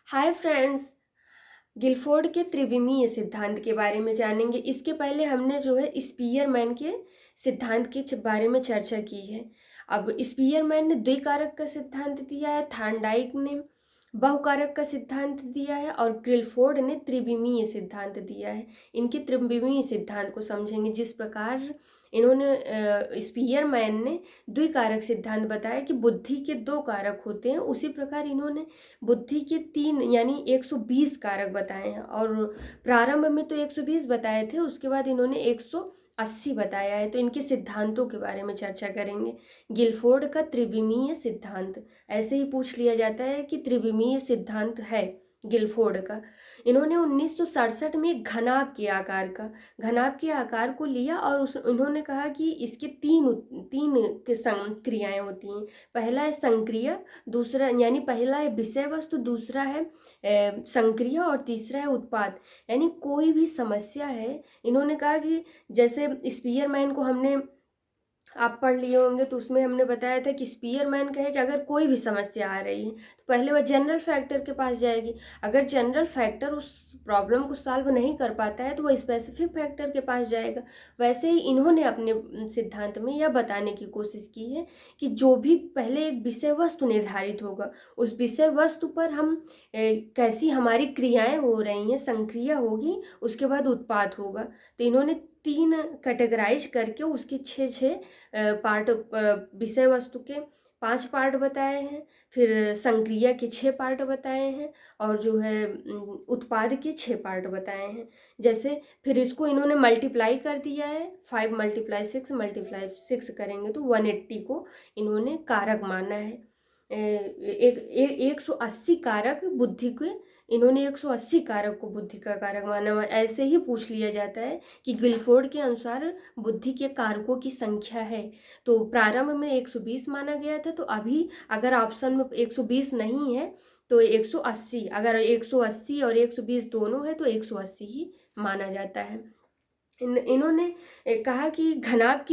Hi friends. Guilford के त्रिविमीय सिद्धांत के बारे में जानेंगे। इसके पहले हमने जो है स्पीयरमैन के सिद्धांत के बारे में चर्चा की है। अब स्पीयरमैन ने द्विकारक का सिद्धांत दिया है, थार्नडाइक ने बहुकारक का सिद्धांत दिया है और गिलफोर्ड ने त्रिविमीय सिद्धांत दिया है। इनके त्रिविमीय सिद्धांत को समझेंगे। जिस प्रकार इन्होंने स्पीयरमैन ने द्विकारक सिद्धांत बताया कि बुद्धि के दो कारक होते हैं, उसी प्रकार इन्होंने बुद्धि के तीन यानी 120 कारक बताए हैं। और प्रारंभ में तो 120 बताए थे, उसके बाद इन्होंने 180 बताया है। तो इनके सिद्धांतों के बारे में चर्चा करेंगे। गिलफोर्ड का त्रिविमीय सिद्धांत ऐसे ही पूछ लिया जाता है कि त्रिविमीय सिद्धांत है गिलफोर्ड का। इन्होंने 1967 में घनाभ के आकार को लिया और उन्होंने कहा कि इसके तीन तीन क्रियाएं होती हैं। पहला है संक्रिया, दूसरा यानी पहला है विषय वस्तु, दूसरा है संक्रिया और तीसरा है उत्पाद। यानी कोई भी समस्या है, इन्होंने कहा कि जैसे स्पीयरमैन को हमने आप पढ़ लिए होंगे, तो उसमें हमने बताया था कि स्पीयरमैन कहे कि अगर कोई भी समस्या आ रही है तो पहले वह जनरल फैक्टर के पास जाएगी। अगर जनरल फैक्टर उस प्रॉब्लम को सॉल्व नहीं कर पाता है तो वह स्पेसिफिक फैक्टर के पास जाएगा। वैसे ही इन्होंने अपने सिद्धांत में यह बताने की कोशिश की है कि जो भी पहले एक विषय वस्तु निर्धारित होगा, उस विषय वस्तु पर हम कैसी हमारी क्रियाएं हो रही हैं, संक्रिया होगी, उसके बाद उत्पाद होगा। तो इन्होंने तीन कैटेगराइज करके उसके छः छः पार्ट, विषय वस्तु के 5 पार्ट बताए हैं, फिर संक्रिया के 6 पार्ट बताए हैं और जो है उत्पाद के 6 पार्ट बताए हैं। जैसे फिर इसको इन्होंने मल्टीप्लाई कर दिया है, 5 × 6 करेंगे तो 180 को इन्होंने कारक माना है। 180 कारक बुद्धि के, इन्होंने 180 कारक को बुद्धि का कारक माना। ऐसे ही पूछ लिया जाता है कि गिलफोर्ड के अनुसार बुद्धि के कारकों की संख्या है। तो प्रारंभ में 120 माना गया था, तो अभी अगर ऑप्शन में 120 नहीं है तो 180, अगर 180 और 120 दोनों है तो 180 ही माना जाता है। इन्होंने कहा कि घनाभ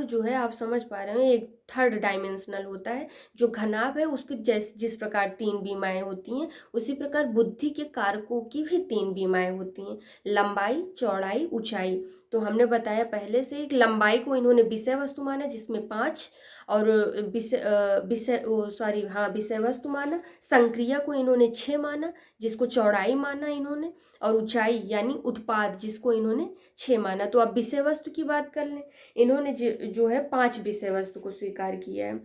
जो है, आप समझ पा रहे हैं, एक थर्ड डायमेंशनल होता है। जो घनाभ है उसके जिस प्रकार 3 बीमाएं होती हैं, उसी प्रकार बुद्धि के कारकों की भी 3 बीमाएं होती हैं, लंबाई, चौड़ाई, ऊंचाई। तो हमने बताया पहले से, एक लंबाई को इन्होंने विषय वस्तु माना जिसमें 5, और विषय वस्तु माना। संक्रिया को इन्होंने 6 माना जिसको चौड़ाई माना इन्होंने, और ऊंचाई यानी उत्पाद जिसको इन्होंने 6 माना। तो अब विषय वस्तु की बात कर लें। इन्होंने जो है 5 विषय वस्तु को स्वीकार किया है,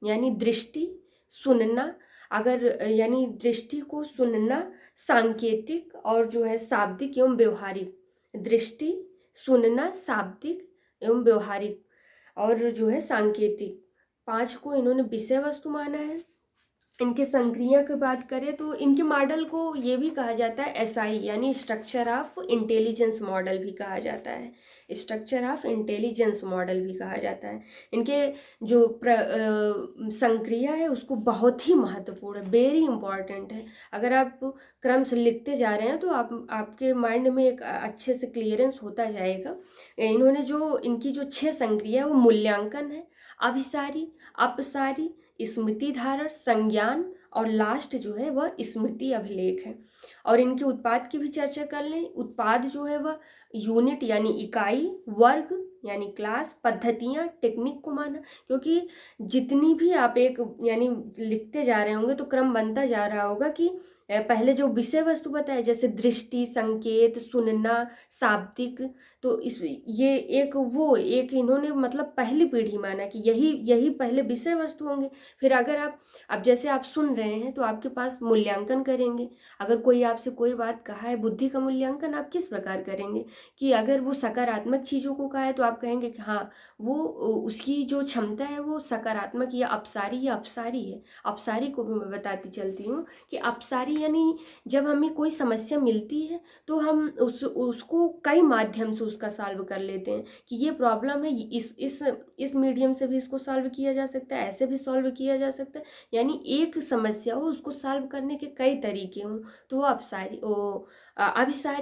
यानी दृष्टि, सुनना, अगर यानी दृष्टि को सुनना, सांकेतिक और जो है शाब्दिक एवं व्यवहारिक। दृष्टि, सुनना, शाब्दिक एवं व्यवहारिक और जो है सांकेतिक, 5 को इन्होंने विषय वस्तु माना है। इनके संक्रिया की बात करें तो इनके मॉडल को ये भी कहा जाता है एसआई, यानी स्ट्रक्चर ऑफ इंटेलिजेंस मॉडल भी कहा जाता है। स्ट्रक्चर ऑफ इंटेलिजेंस मॉडल भी कहा जाता है। इनके जो संक्रिया है उसको बहुत ही महत्वपूर्ण है, वेरी इंपॉर्टेंट है। अगर आप क्रम से लिखते जा रहे हैं तो आपके माइंड में एक अच्छे से क्लियरेंस होता जाएगा। इन्होंने जो इनकी जो 6 संक्रिया है वो मूल्यांकन है, अभिसारी, अपसारी, स्मृति धारण, संज्ञान और लास्ट जो है वह स्मृति अभिलेख है। और इनके उत्पाद की भी चर्चा कर लें। उत्पाद जो है वह यूनिट यानी इकाई, वर्ग यानी क्लास, पद्धतियाँ, टेक्निक को माना। क्योंकि जितनी भी आप एक यानी लिखते जा रहे होंगे तो क्रम बनता जा रहा होगा कि पहले जो विषय वस्तु बताए जैसे दृष्टि, संकेत, सुनना, शाब्दिक, तो ये एक इन्होंने मतलब पहली पीढ़ी माना कि यही पहले विषय वस्तु होंगे। फिर अगर अब जैसे आप सुन रहे हैं तो आपके पास मूल्यांकन करेंगे। अगर कोई आपसे कोई बात कहा है, बुद्धि का मूल्यांकन आप किस प्रकार करेंगे कि अगर वो सकारात्मक चीज़ों को कहा है तो आप कहेंगे कि हाँ वो उसकी जो क्षमता है वो सकारात्मक या अपसारी है। अपसारी को भी मैं बताती चलती हूँ कि अपसारी यानी जब हमें कोई समस्या मिलती है तो हम उसको कई माध्यम से उसका सॉल्व कर लेते हैं कि ये प्रॉब्लम है, इस मीडियम से भी इसको सॉल्व किया जा सकता है, ऐसे भी सॉल्व किया जा सकता है। यानी एक समस्या हो उसको सॉल्व करने के कई तरीके हों, तो वो अभिसारी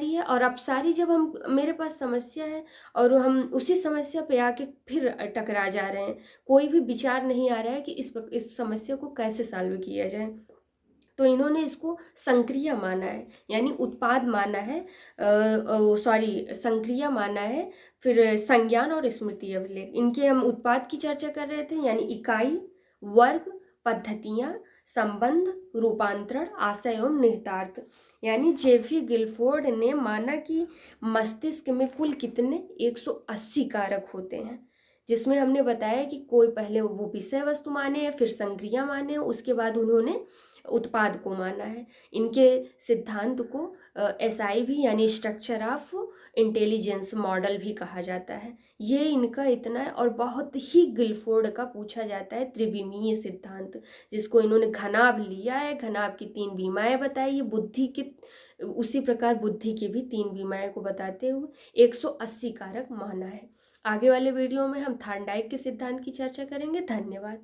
है। और अपसारी जब हम मेरे पास समस्या है और हम उसी समस्या पे आके फिर टकरा जा रहे हैं, कोई भी विचार नहीं आ रहा है कि इस समस्या को कैसे सॉल्व किया जाए, तो इन्होंने इसको संक्रिया माना है, यानी उत्पाद माना है, संक्रिया माना है। फिर संज्ञान और स्मृति अभिलेख, इनके हम उत्पाद की चर्चा कर रहे थे, यानी इकाई, वर्ग, पद्धतियाँ, संबंध, रूपांतरण, आशय एवं निहितार्थ। यानी जेफी गिलफोर्ड ने माना कि मस्तिष्क में कुल कितने 180 कारक होते हैं, जिसमें हमने बताया कि कोई पहले वो विषय वस्तु माने, फिर संक्रिया माने, उसके बाद उन्होंने उत्पाद को माना है। इनके सिद्धांत को एसआई भी, यानी स्ट्रक्चर ऑफ इंटेलिजेंस मॉडल भी कहा जाता है। ये इनका इतना है। और बहुत ही गिलफोर्ड का पूछा जाता है त्रिविमीय सिद्धांत, जिसको इन्होंने घनाभ लिया है। घनाभ की 3 बीमाएँ बताई है, बुद्धि की उसी प्रकार बुद्धि की भी 3 बीमाएँ को बताते हुए 180 कारक माना है। आगे वाले वीडियो में हम थार्नडाइक के सिद्धांत की चर्चा करेंगे। धन्यवाद।